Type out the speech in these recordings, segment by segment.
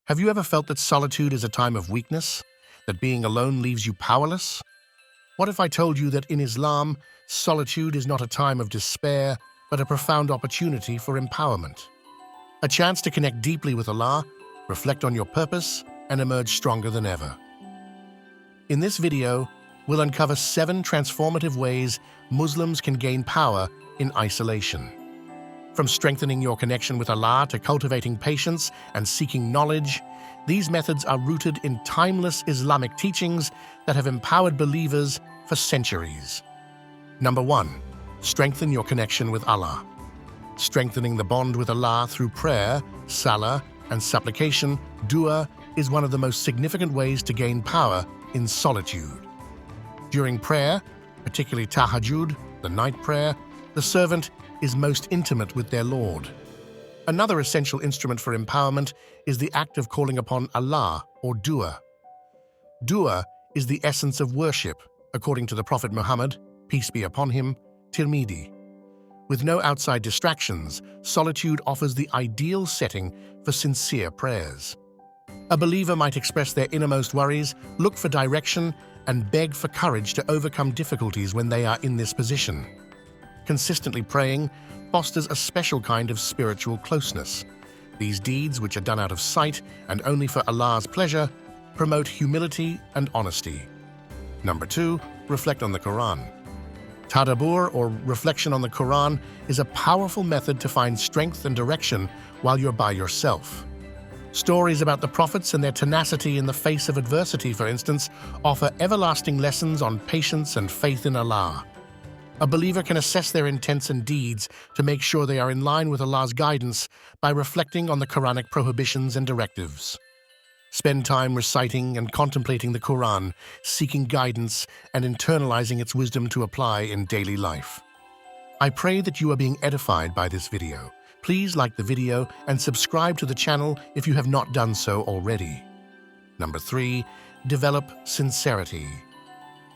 Have you ever felt that solitude is a time of weakness? That being alone leaves you powerless? What if I told you that in Islam, solitude is not a time of despair, but a profound opportunity for empowerment? A chance to connect deeply with Allah, reflect on your purpose, and emerge stronger than ever. In this video, we'll uncover 7 transformative ways Muslims can gain power in isolation. From strengthening your connection with Allah to cultivating patience and seeking knowledge, these methods are rooted in timeless Islamic teachings that have empowered believers for centuries. Number 1. Strengthen your connection with Allah. Strengthening the bond with Allah through prayer, salah, and supplication, dua, is one of the most significant ways to gain power in solitude. During prayer, particularly tahajjud, the night prayer, the servant is most intimate with their Lord. Another essential instrument for empowerment is the act of calling upon Allah, or dua. Dua is the essence of worship, according to the Prophet Muhammad, peace be upon him, Tirmidhi. With no outside distractions, solitude offers the ideal setting for sincere prayers. A believer might express their innermost worries, look for direction, and beg for courage to overcome difficulties when they are in this position. Consistently praying fosters a special kind of spiritual closeness. These deeds, which are done out of sight and only for Allah's pleasure, promote humility and honesty. Number 2, reflect on the Quran. Tadabbur, or reflection on the Quran, is a powerful method to find strength and direction while you're by yourself. Stories about the prophets and their tenacity in the face of adversity, for instance, offer everlasting lessons on patience and faith in Allah. A believer can assess their intents and deeds to make sure they are in line with Allah's guidance by reflecting on the Quranic prohibitions and directives. Spend time reciting and contemplating the Quran, seeking guidance and internalizing its wisdom to apply in daily life. I pray that you are being edified by this video. Please like the video and subscribe to the channel if you have not done so already. Number 3, develop sincerity.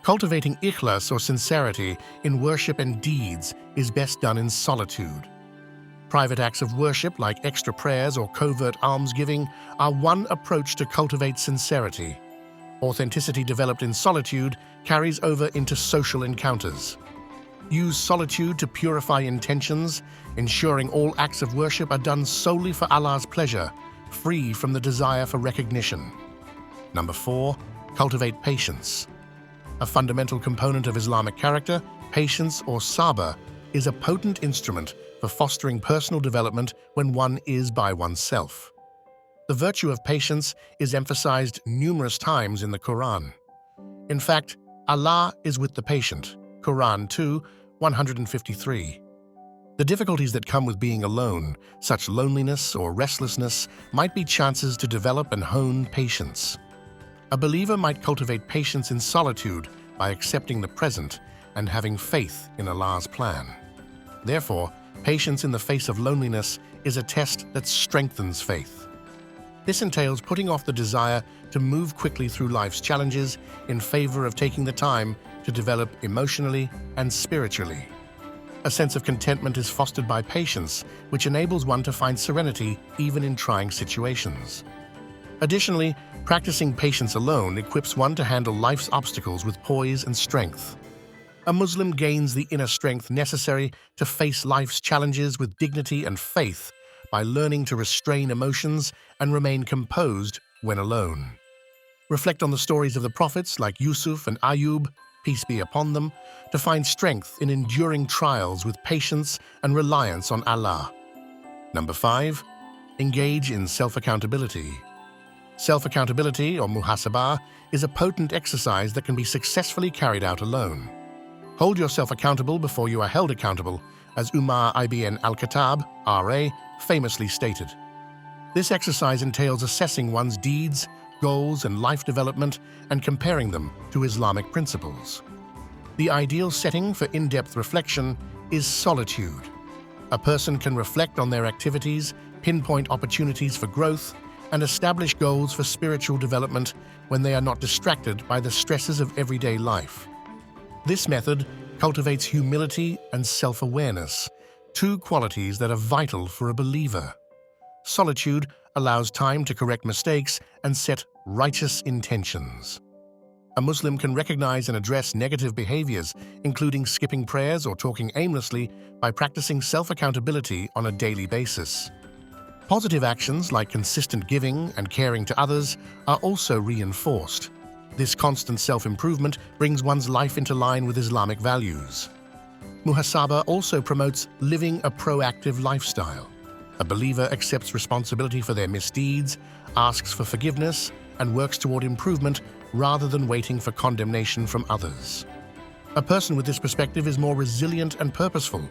Cultivating ikhlas, or sincerity, in worship and deeds is best done in solitude. Private acts of worship, like extra prayers or covert almsgiving, are one approach to cultivate sincerity. Authenticity developed in solitude carries over into social encounters. Use solitude to purify intentions, ensuring all acts of worship are done solely for Allah's pleasure, free from the desire for recognition. Number 4, cultivate patience. A fundamental component of Islamic character, patience, or sabr, is a potent instrument for fostering personal development when one is by oneself. The virtue of patience is emphasized numerous times in the Quran. In fact, Allah is with the patient, Quran 2:153. The difficulties that come with being alone, such loneliness or restlessness, might be chances to develop and hone patience. A believer might cultivate patience in solitude by accepting the present and having faith in Allah's plan. Therefore, patience in the face of loneliness is a test that strengthens faith. This entails putting off the desire to move quickly through life's challenges in favor of taking the time to develop emotionally and spiritually. A sense of contentment is fostered by patience, which enables one to find serenity even in trying situations. Additionally, practicing patience alone equips one to handle life's obstacles with poise and strength. A Muslim gains the inner strength necessary to face life's challenges with dignity and faith by learning to restrain emotions and remain composed when alone. Reflect on the stories of the prophets like Yusuf and Ayub, peace be upon them, to find strength in enduring trials with patience and reliance on Allah. Number 5, engage in self-accountability. Self-accountability, or muhasabah, is a potent exercise that can be successfully carried out alone. Hold yourself accountable before you are held accountable, as Umar ibn al-Khattab, R.A., famously stated. This exercise entails assessing one's deeds, goals, and life development and comparing them to Islamic principles. The ideal setting for in-depth reflection is solitude. A person can reflect on their activities, pinpoint opportunities for growth, and establish goals for spiritual development when they are not distracted by the stresses of everyday life. This method cultivates humility and self-awareness, 2 qualities that are vital for a believer. Solitude allows time to correct mistakes and set righteous intentions. A Muslim can recognize and address negative behaviors, including skipping prayers or talking aimlessly, by practicing self-accountability on a daily basis. Positive actions like consistent giving and caring to others are also reinforced. This constant self-improvement brings one's life into line with Islamic values. Muhasaba also promotes living a proactive lifestyle. A believer accepts responsibility for their misdeeds, asks for forgiveness, and works toward improvement rather than waiting for condemnation from others. A person with this perspective is more resilient and purposeful,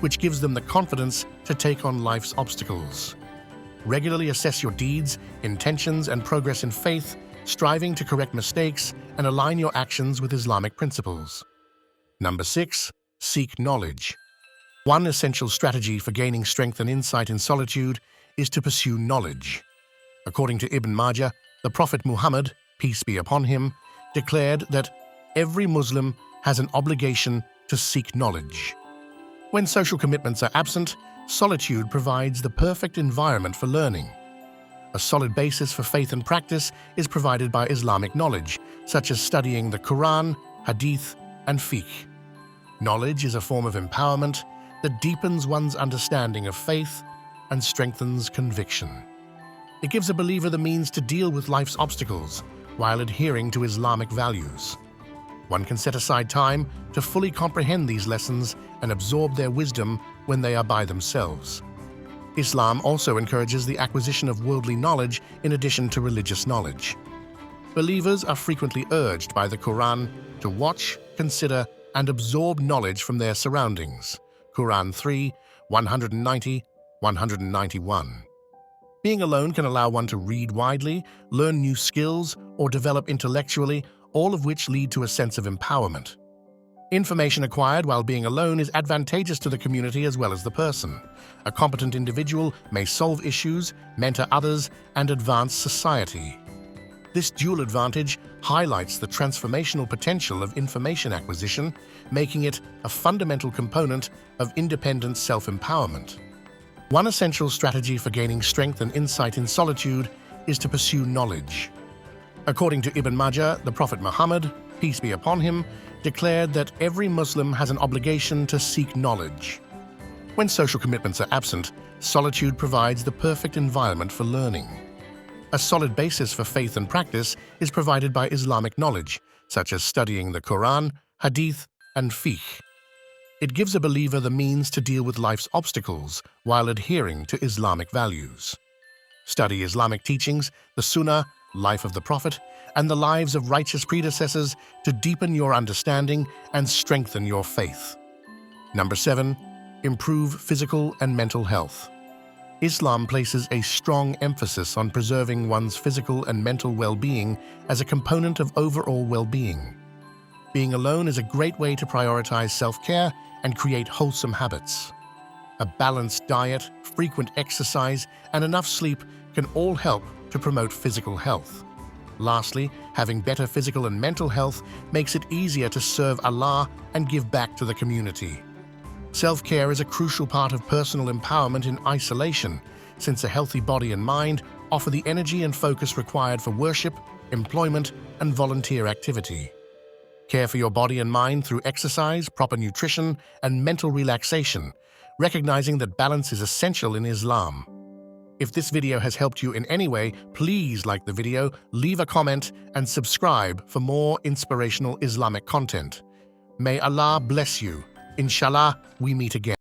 which gives them the confidence to take on life's obstacles. Regularly assess your deeds, intentions, and progress in faith, striving to correct mistakes and align your actions with Islamic principles. Number 6. Seek knowledge. One essential strategy for gaining strength and insight in solitude is to pursue knowledge. According to Ibn Majah, the Prophet Muhammad, peace be upon him, declared that every Muslim has an obligation to seek knowledge. When social commitments are absent, solitude provides the perfect environment for learning. A solid basis for faith and practice is provided by Islamic knowledge, such as studying the Quran, Hadith, and Fiqh. Knowledge is a form of empowerment that deepens one's understanding of faith and strengthens conviction. It gives a believer the means to deal with life's obstacles while adhering to Islamic values. One can set aside time to fully comprehend these lessons and absorb their wisdom when they are by themselves. Islam also encourages the acquisition of worldly knowledge in addition to religious knowledge. Believers are frequently urged by the Quran to watch, consider, and absorb knowledge from their surroundings. Quran 3, 190-191. Being alone can allow one to read widely, learn new skills, or develop intellectually, all of which lead to a sense of empowerment. Information acquired while being alone is advantageous to the community as well as the person. A competent individual may solve issues, mentor others, and advance society. This dual advantage highlights the transformational potential of information acquisition, making it a fundamental component of independent self-empowerment. One essential strategy for gaining strength and insight in solitude is to pursue knowledge. According to Ibn Majah, the Prophet Muhammad, peace be upon him, declared that every Muslim has an obligation to seek knowledge. When social commitments are absent, solitude provides the perfect environment for learning. A solid basis for faith and practice is provided by Islamic knowledge, such as studying the Quran, Hadith, and Fiqh. It gives a believer the means to deal with life's obstacles while adhering to Islamic values. Study Islamic teachings, the Sunnah, life of the Prophet, and the lives of righteous predecessors to deepen your understanding and strengthen your faith. Number 7. Improve physical and mental health. Islam places a strong emphasis on preserving one's physical and mental well-being as a component of overall well-being. Being alone is a great way to prioritize self-care and create wholesome habits. A balanced diet, frequent exercise, and enough sleep can all help to promote physical health. Lastly, having better physical and mental health makes it easier to serve Allah and give back to the community. Self-care is a crucial part of personal empowerment in isolation, since a healthy body and mind offer the energy and focus required for worship, employment, and volunteer activity. Care for your body and mind through exercise, proper nutrition, and mental relaxation, recognizing that balance is essential in Islam. If this video has helped you in any way, please like the video, leave a comment, and subscribe for more inspirational Islamic content. May Allah bless you. Inshallah, we meet again.